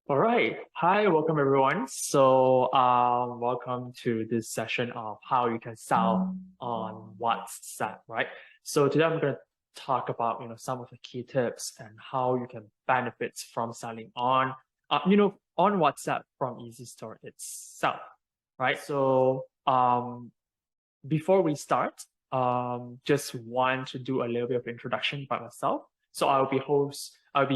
All right. Hi, welcome everyone. Welcome to this session of how you can sell on WhatsApp, right? So today I'm going to talk about, some of the key tips and how you can benefit from selling on WhatsApp from EasyStore itself, right? Before we start, just want to do a little bit of introduction by myself. So I'll be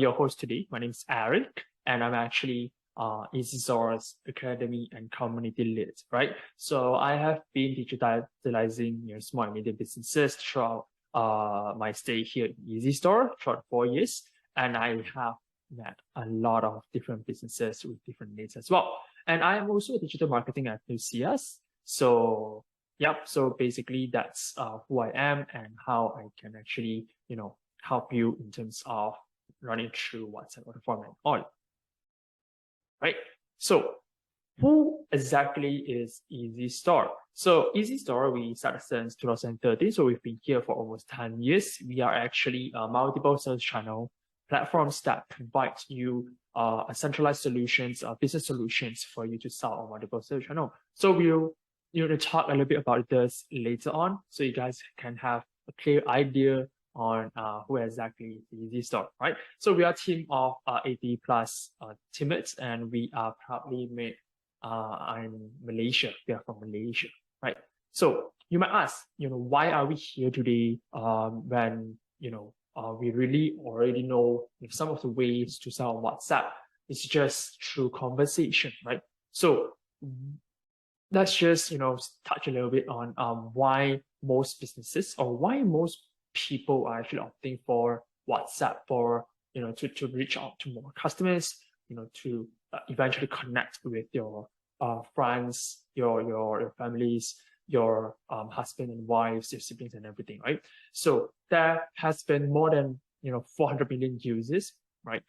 your host today. My name is Eric, and I'm actually EasySource Academy and Community Lead, right? So I have been digitalizing small and medium businesses throughout my stay here in EasyStore for 4 years, and I have met a lot of different businesses with different needs as well. And I am also a digital marketing enthusiast. So yep. So basically, that's who I am and how I can actually, help you in terms of running through WhatsApp order form and all. Right. So who exactly is EasyStore? So EasyStore, we started since 2013. So we've been here for almost 10 years. We are actually a multiple sales channel platforms that provide you a centralized solutions, business solutions for you to sell on multiple sales channel. So we'll talk a little bit about this later on, so you guys can have a clear idea on who exactly is EasyStore, right? So we are a team of 80 plus teammates, and we are proudly made in Malaysia. We are from Malaysia, right? So you might ask, why are we here today when, we really already know some of the ways to sell on WhatsApp. It's just through conversation, right? So let's just touch a little bit on why most businesses or why most people are actually opting for WhatsApp for to reach out to more customers, to eventually connect with your friends, your families, your husband and wives, your siblings and everything, right? So there has been more than 400 million users, right?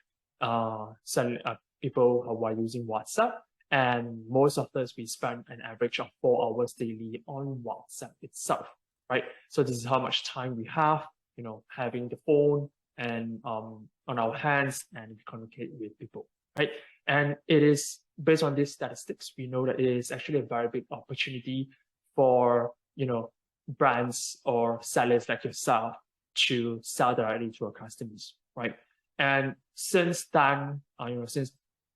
People who are using WhatsApp. And most of us, we spend an average of 4 hours daily on WhatsApp itself, right? So this is how much time we have, having the phone and on our hands and we communicate with people, right? And it is based on these statistics, we know that it is actually a very big opportunity for, brands or sellers like yourself to sell directly to our customers, right? And since then, since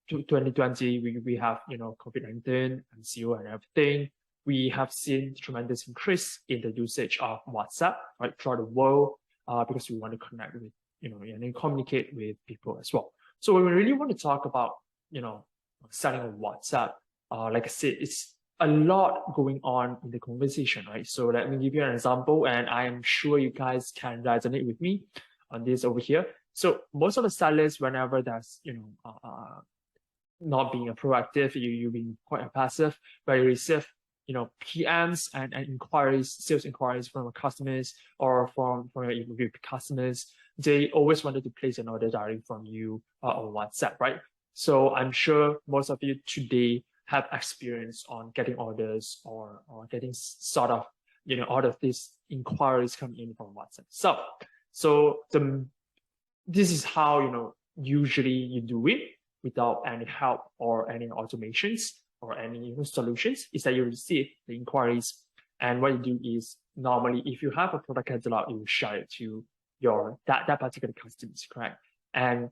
2020, we have, COVID-19, MCO and everything. We have seen tremendous increase in the usage of WhatsApp, right, throughout the world, because we want to connect with, and communicate with people as well. So when we really want to talk about, selling on WhatsApp, like I said, it's a lot going on in the conversation, right? So let me give you an example, and I'm sure you guys can resonate with me on this over here. So most of the sellers, whenever there's, not being a proactive, you being quite a passive, where you receive, PMs and inquiries, sales inquiries from customers or from your customers, they always wanted to place an order directly from you on WhatsApp, right? So I'm sure most of you today have experience on getting orders or getting sort of, all of these inquiries come in from WhatsApp. So this is how, usually you do it without any help or any automations or any solutions, is that you receive the inquiries. And what you do is, normally, if you have a product catalog, you will share it to that particular customers, correct? And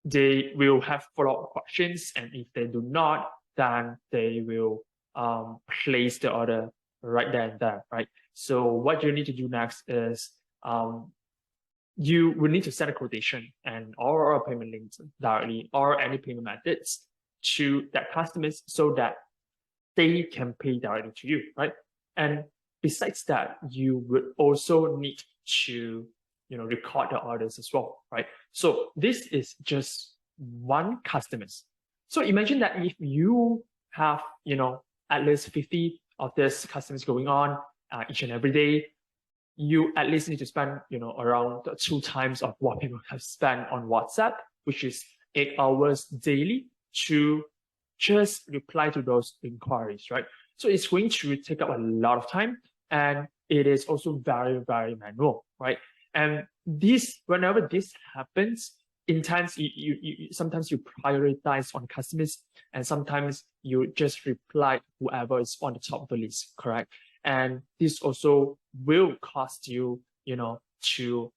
they will have follow-up questions. And if they do not, then they will place the order right there and there, right? So what you need to do next is you will need to set a quotation and or a payment links directly or any payment methods to that customers so that they can pay directly to you, right? And besides that, you would also need to record the orders as well, right? So this is just one customers. So imagine that if you have at least 50 of these customers going on each and every day, you at least need to spend, around 2 times of what people have spent on WhatsApp, which is 8 hours daily to just reply to those inquiries, right? So it's going to take up a lot of time, and it is also very, very manual, right? And whenever this happens, intense, sometimes you prioritize on customers, and sometimes you just reply whoever is on the top of the list, correct? And this also will cost you, to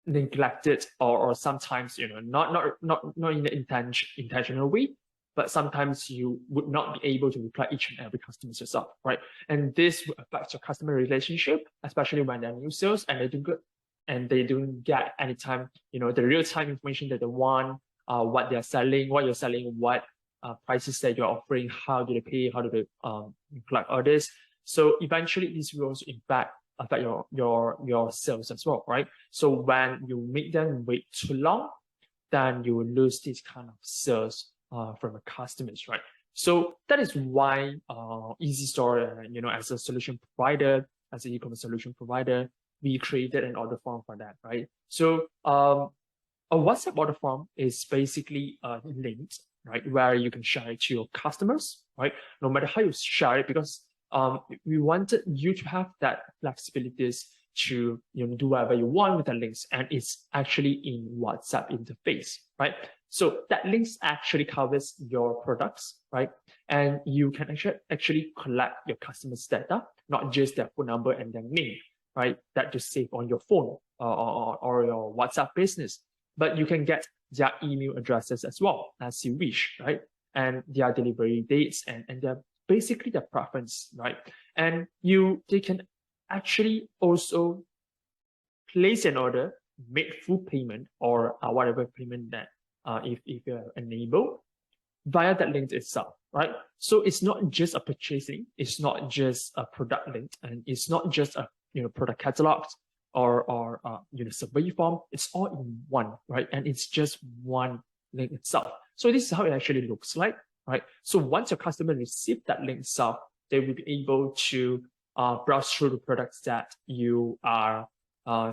neglect it, or sometimes, not in an intentional way, but sometimes you would not be able to reply each and every customer yourself, right? And this will affect your customer relationship, especially when they're new sales and they do good and they don't get anytime, the real-time information that they want, what they're selling, what you're selling, what prices that you're offering, how do they pay, how do they collect orders. So eventually this will also affect your sales as well, right? So when you make them wait too long, then you will lose this kind of sales from the customers, right? So that is why EasyStore, as a solution provider, as an e-commerce solution provider, we created an order form for that, right? So a WhatsApp order form is basically a link, right, where you can share it to your customers, right? No matter how you share it, because we wanted you to have that flexibilities to do whatever you want with the links, and it's actually in WhatsApp interface, right? So that links actually covers your products, right? And you can actually collect your customers' data, not just their phone number and their name, right? That just save on your phone or your WhatsApp business. But you can get their email addresses as well as you wish, right? And their delivery dates and their basically their preference, right? And they can actually also place an order, make full payment or whatever payment that if you're enabled via that link itself, right? So it's not just a purchasing, it's not just a product link, and it's not just a product catalog or survey form. It's all in one, right? And it's just one link itself. So this is how it actually looks like, right? So once your customer receives that link itself, they will be able to browse through the products that you are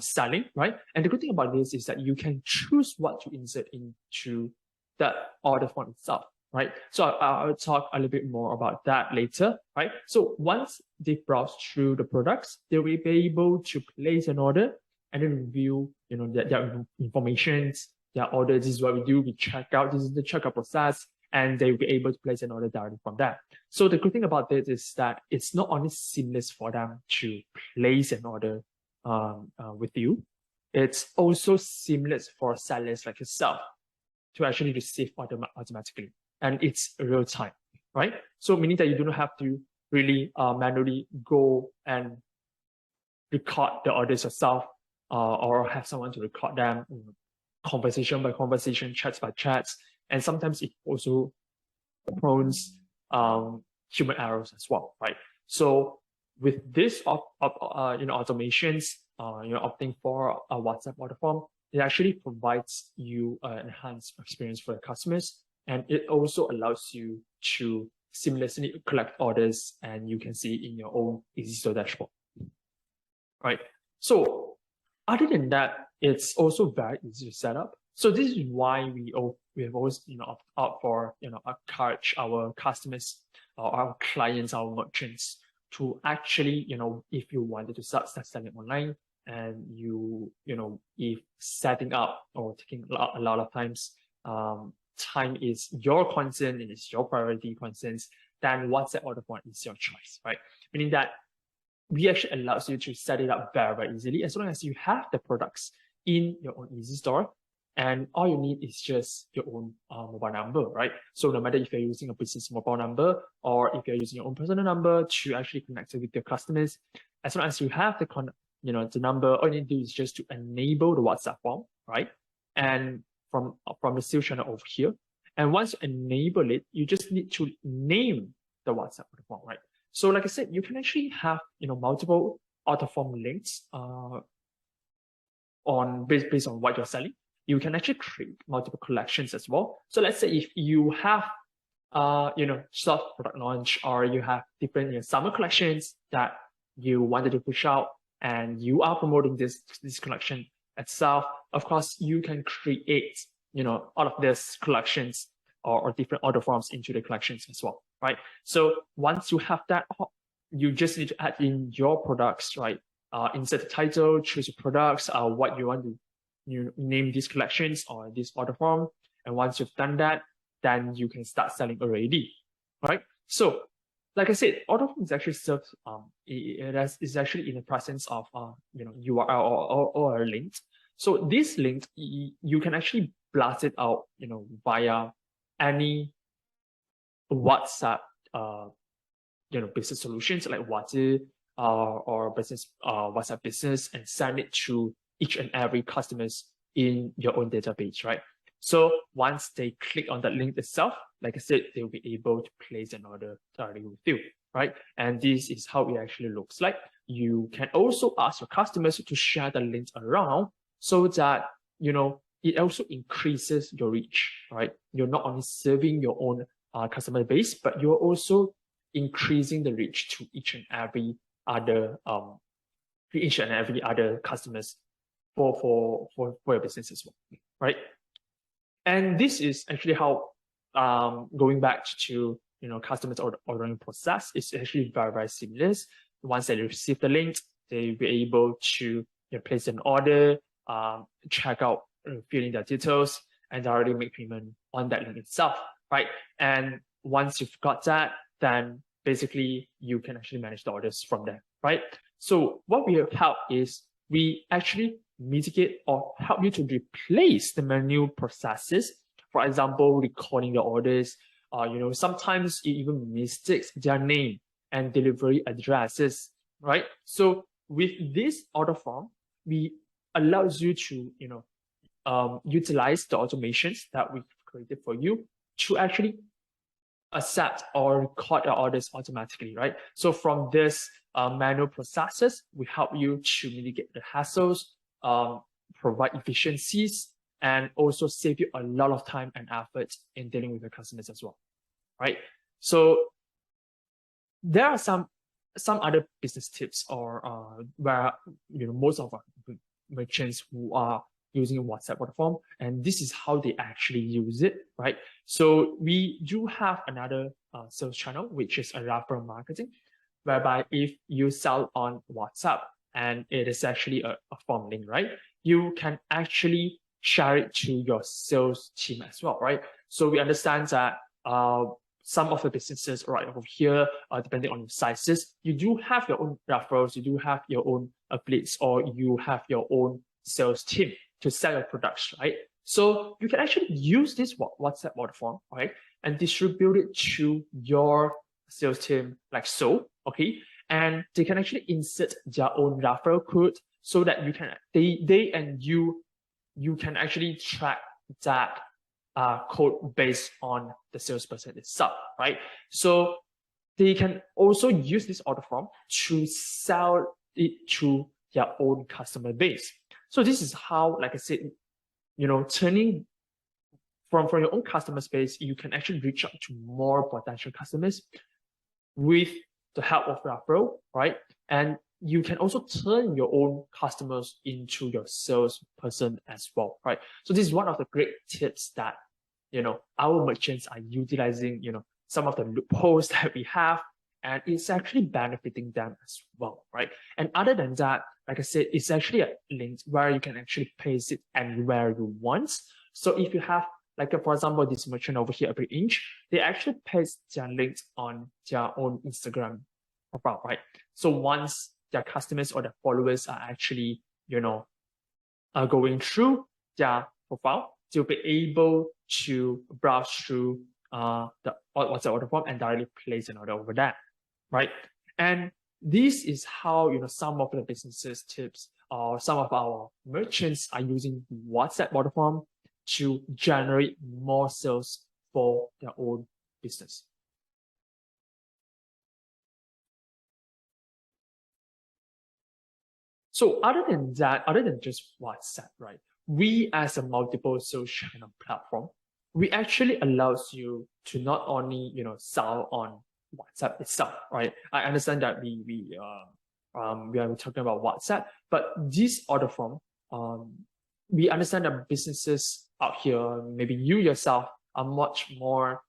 selling, right? And the good thing about this is that you can choose what to insert into the order form itself, right? So I'll talk a little bit more about that later, right? So once they browse through the products, they will be able to place an order and then review, their information, their order. This is what we do. We check out. This is the checkout process, and they will be able to place an order directly from that. So the good thing about this is that it's not only seamless for them to place an order with you, it's also seamless for sellers like yourself to actually receive order automatically, and it's real time, right? So meaning that you don't have to really manually go and record the orders yourself or have someone to record them, conversation by conversation, chats by chats, and sometimes it also prones human errors as well, right? So with this automations, opting for a WhatsApp order form, it actually provides you an enhanced experience for the customers, and it also allows you to seamlessly collect orders, and you can see in your own EasyStore dashboard, right? So other than that, it's also very easy to set up. So this is why we have always opted out for encourage our customers or our clients, our merchants to actually if you wanted to start selling online, and if setting up or taking a lot of times, time is your concern and it's your priority concerns, then WhatsApp order form is your choice, right? Meaning that we actually allows you to set it up very, very easily as long as you have the products in your own EasyStore, and all you need is just your own mobile number, right? So no matter if you're using a business mobile number or if you're using your own personal number to actually connect with your customers, as long as you have the number, all you need to do is just to enable the WhatsApp form, right? And from the sales channel over here. And once you enable it, you just need to name the WhatsApp form, right? So like I said, you can actually have multiple order form links based on what you're selling. You can actually create multiple collections as well. So let's say if you have soft product launch, or you have different summer collections that you wanted to push out, and you are promoting this collection itself, of course you can create all of these collections or different order forms into the collections as well, right? So once you have that, you just need to add in your products, right? Insert the title, choose your products, what you want to you name these collections or this order form. And once you've done that, then you can start selling already, right? So, like I said, order form is actually served. Is actually in the presence of URL or a link. So this link you can actually blast it out via any WhatsApp business solutions like WhatsApp or business WhatsApp business, and send it to each and every customers in your own database, right? So once they click on that link itself, like I said, they'll be able to place an order directly with you, right? And this is how it actually looks like. You can also ask your customers to share the link around so that, it also increases your reach, right? You're not only serving your own customer base, but you're also increasing the reach to each and every other customers for your business as well, right? And this is actually how going back to customers ordering process is actually very, very seamless. Once they receive the link, they'll be able to place an order, check out, fill in their details, and already make payment on that link itself, right? And once you've got that, then basically you can actually manage the orders from there, right? So what we have helped is we actually mitigate or help you to replace the manual processes. For example, recording the orders, sometimes it even mistakes their name and delivery addresses, right? So with this order form, we allows you to, utilize the automations that we've created for you to actually accept or record your orders automatically, right? So from this manual processes, we help you to mitigate the hassles, provide efficiencies, and also save you a lot of time and effort in dealing with your customers as well, right? So there are some other business tips or where most of our merchants who are using WhatsApp order form, and this is how they actually use it, right? So we do have another sales channel, which is a referral marketing, whereby if you sell on WhatsApp and it is actually a form link, right? You can actually share it to your sales team as well, right? So we understand that some of the businesses right over here, depending on your sizes, you do have your own referrals, you do have your own affiliates, or you have your own sales team to sell your products, right? So you can actually use this WhatsApp order form, right, and distribute it to your sales team like so, okay? And they can actually insert their own referral code so that you can they and you can actually track that code based on the salesperson itself, right? So they can also use this order form to sell it to their own customer base. So this is how, like I said, turning from your own customer base, you can actually reach out to more potential customers with the help of referral, right? And you can also turn your own customers into your salesperson as well, right? So this is one of the great tips that, our merchants are utilizing, some of the loopholes that we have, and it's actually benefiting them as well, right? And other than that, like I said, it's actually a link where you can actually place it anywhere you want. So if you have, like, for example, this merchant over here, every inch, they actually paste their links on their own Instagram profile, right? So once their customers or their followers are actually, going through their profile, they'll be able to browse through the WhatsApp order form and directly place an order over there, right? And this is how some of the businesses tips or some of our merchants are using WhatsApp order form to generate more sales for their own business. So other than that, other than just WhatsApp, right? We as a multiple sales channel platform, we actually allows you to not only sell on WhatsApp itself, right? I understand that we are talking about WhatsApp, but this order form, we understand that businesses out here, maybe you yourself, are much more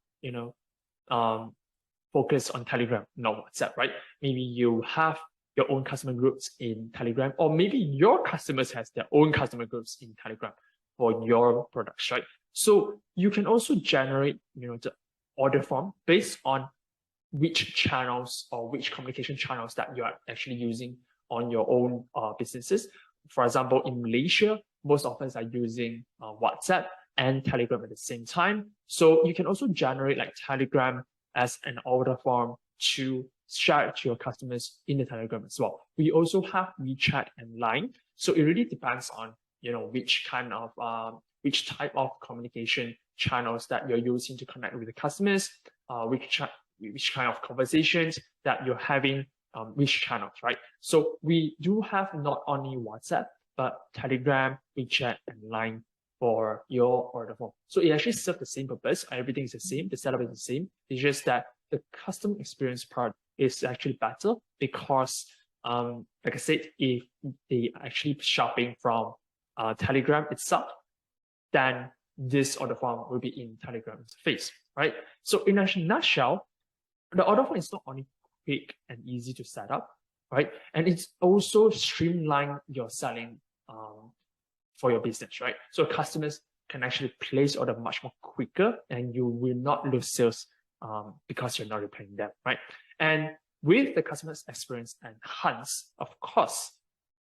focused on Telegram, not WhatsApp, right? Maybe you have your own customer groups in Telegram, or maybe your customers has their own customer groups in Telegram for your products, right? So you can also generate, the order form based on which channels or which communication channels that you are actually using on your own businesses. For example, in Malaysia, most of us are using WhatsApp and Telegram at the same time. So you can also generate like Telegram as an order form to share it to your customers in the Telegram as well. We also have WeChat and Line. So it really depends on, which type of communication channels that you're using to connect with the customers, which kind of conversations that you're having, which channels, right? So we do have not only WhatsApp, but Telegram, WeChat, and Line for your order form. So it actually serves the same purpose. Everything is the same. The setup is the same. It's just that the customer experience part is actually better because, like I said, if they actually shopping from Telegram itself, then this order form will be in Telegram interface, right? So in a nutshell, the order form is not only quick and easy to set up, right? And it's also streamline your selling for your business, right? So customers can actually place order much more quicker and you will not lose sales because you're not repaying them, right? And with the customer's experience enhanced, of course,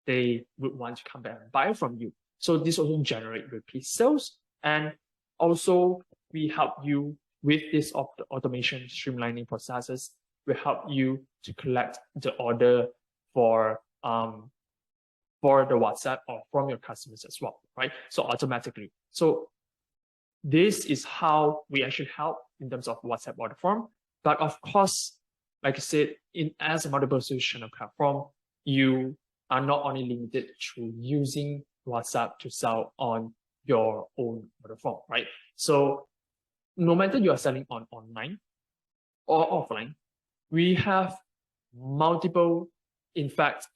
they would want to come back and buy from you. So this also generate repeat sales. And also we help you with this automation streamlining processes. We help you to collect the order for the WhatsApp or from your customers as well, right? So automatically. So this is how we actually help in terms of WhatsApp order form. But of course, like I said, as a multiple solution platform, you are not only limited to using WhatsApp to sell on your own order form, right? So no matter you are selling on online or offline, we have multiple, in fact,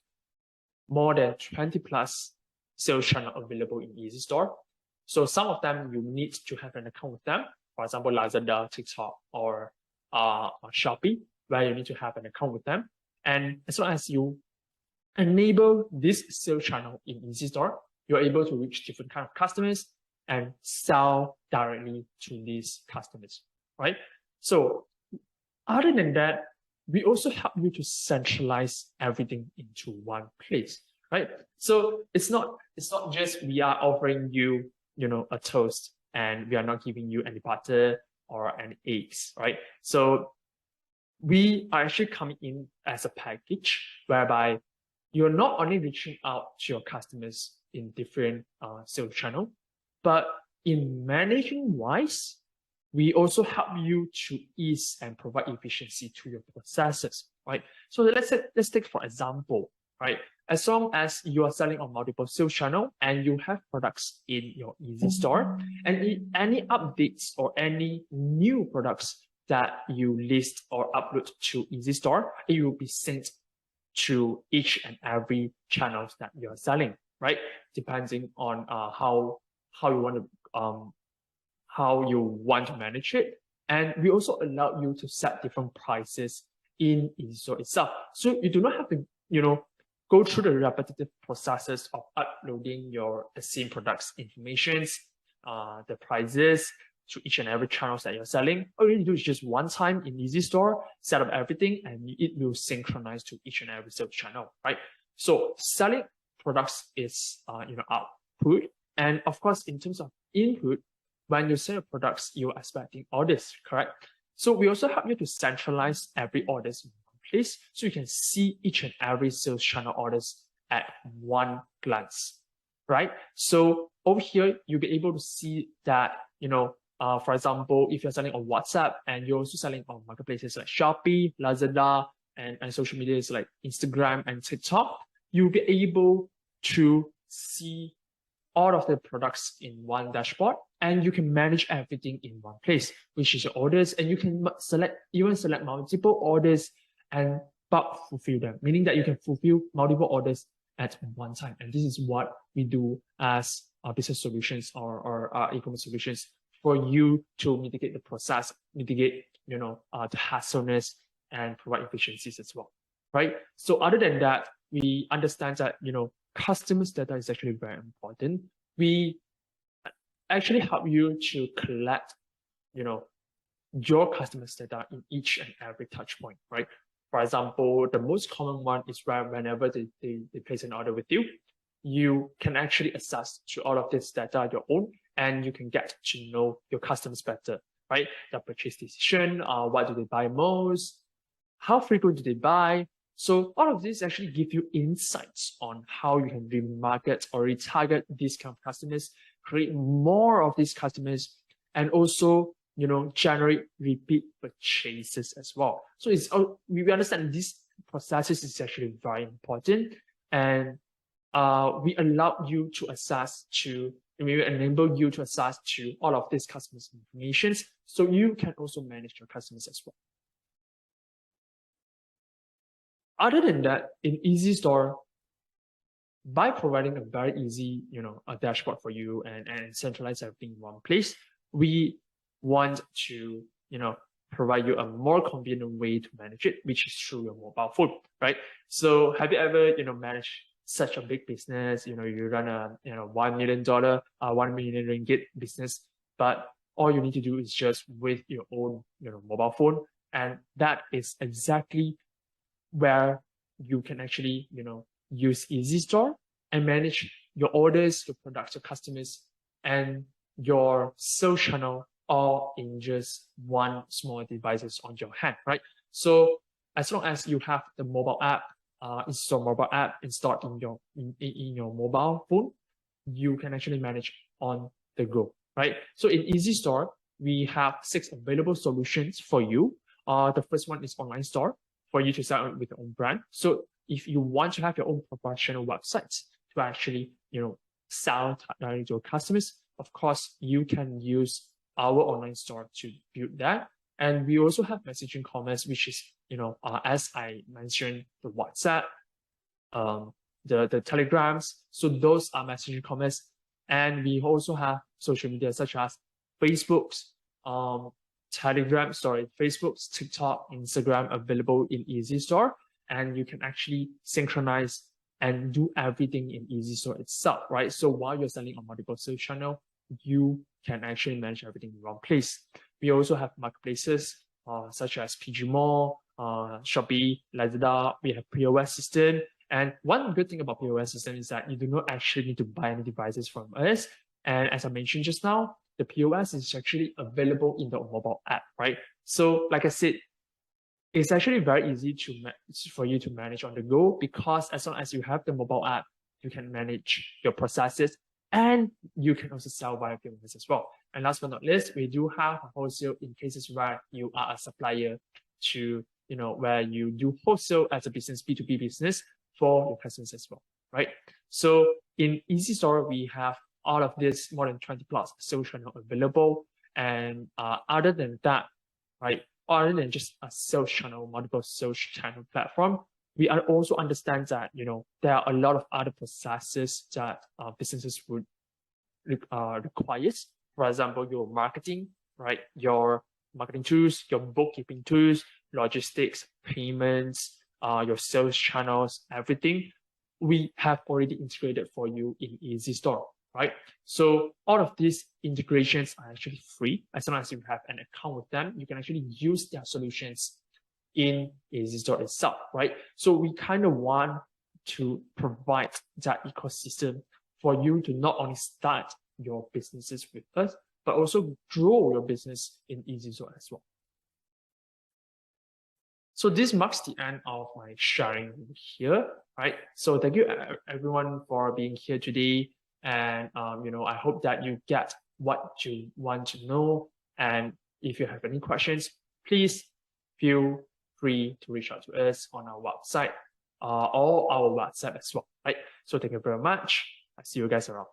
more than 20 plus sales channel available in EasyStore. So some of them you need to have an account with them. For example, Lazada, TikTok, or Shopee, where you need to have an account with them. And as long as you enable this sales channel in EasyStore, you're able to reach different kind of customers and sell directly to these customers, right? So other than that, we also help you to centralize everything into one place, right? So it's not just we are offering you, a toast and we are not giving you any butter or any eggs, right? So we are actually coming in as a package whereby you're not only reaching out to your customers in different sales channel, but in managing wise, we also help you to ease and provide efficiency to your processes, right? So let's take for example, right? As long as you are selling on multiple sales channel and you have products in your EasyStore, and any updates or any new products that you list or upload to EasyStore, it will be sent to each and every channels that you're selling, right? Depending on how you want to manage it. And we also allow you to set different prices in EasyStore itself. So you do not have to, go through the repetitive processes of uploading the same products informations, the prices to each and every channels that you're selling. All you need to do is just one time in EasyStore, set up everything, and it will synchronize to each and every sales channel, right? So selling products is, output. And of course, in terms of input, when you sell your products, you're expecting orders, correct? So we also help you to centralize every orders in one place so you can see each and every sales channel orders at one glance, right? So over here, you'll be able to see that, for example, if you're selling on WhatsApp and you're also selling on marketplaces like Shopee, Lazada, and social medias like Instagram and TikTok, you'll be able to see all of the products in one dashboard, and you can manage everything in one place, which is your orders, and you can select multiple orders and bulk fulfill them, meaning that you can fulfill multiple orders at one time. And this is what we do as business solutions or e-commerce solutions for you to mitigate the process, mitigate the hassleness, and provide efficiencies as well. right? So other than that, we understand that, customers' data is actually very important. We actually help you to collect, your customers' data in each and every touch point, right? For example, the most common one is where whenever they place an order with you, you can actually access to all of this data your own, and you can get to know your customers better, right? Their purchase decision, what do they buy most, how frequent do they buy? So all of this actually give you insights on how you can remarket or retarget these kind of customers, create more of these customers, and also generate repeat purchases as well. So we understand these processes is actually very important, and we allow you to access to, we enable you to access to all of these customers' information, so you can also manage your customers as well. Other than that, in EasyStore, by providing a very easy, a dashboard for you and centralize everything in one place, we want to, provide you a more convenient way to manage it, which is through your mobile phone, right? So have you ever, managed such a big business? You run a, $1 million, 1 million ringgit business, but all you need to do is just with your own, mobile phone, and that is exactly where you can actually, use EasyStore and manage your orders, your products, your customers, and your sales channel all in just one small devices on your hand, right? So as long as you have the mobile app, EasyStore mobile app installed in your mobile phone, you can actually manage on the go, right? So in EasyStore, we have 6 available solutions for you. The first one is online store, for you to sell with your own brand. So if you want to have your own professional websites to actually, sell directly to your customers, of course, you can use our online store to build that. And we also have messaging commerce, which is, as I mentioned, the WhatsApp, the Telegrams. So those are messaging commerce. And we also have social media such as Facebook's, Facebook's, TikTok, Instagram available in EasyStore, and you can actually synchronize and do everything in EasyStore itself, right? So while you're selling on multiple sales channel, you can actually manage everything in one place. We also have marketplaces such as PG Mall, Shopee, Lazada. We have POS system, and one good thing about POS system is that you do not actually need to buy any devices from us. And as I mentioned just now, the POS is actually available in the mobile app, right? So like I said, it's actually very easy for you to manage on the go, because as long as you have the mobile app, you can manage your processes, and you can also sell via POS as well. And last but not least, we do have a wholesale in cases where you are a supplier to, where you do wholesale as a business, B2B business for your customers as well, right? So in EasyStore, we have all of this more than 20 plus sales channel available. And other than that, right, other than just a sales channel, multiple sales channel platform, we also understand that, there are a lot of other processes that businesses would require. For example, your marketing, right? Your marketing tools, your bookkeeping tools, logistics, payments, your sales channels, everything we have already integrated for you in EasyStore, right? So all of these integrations are actually free. As long as you have an account with them, you can actually use their solutions in EasyStore itself, right? So we kind of want to provide that ecosystem for you to not only start your businesses with us, but also grow your business in EasyStore as well. So this marks the end of my sharing here, right? So thank you everyone for being here today. And, I hope that you get what you want to know. And if you have any questions, please feel free to reach out to us on our website or our WhatsApp as well, right? So thank you very much. I see you guys around.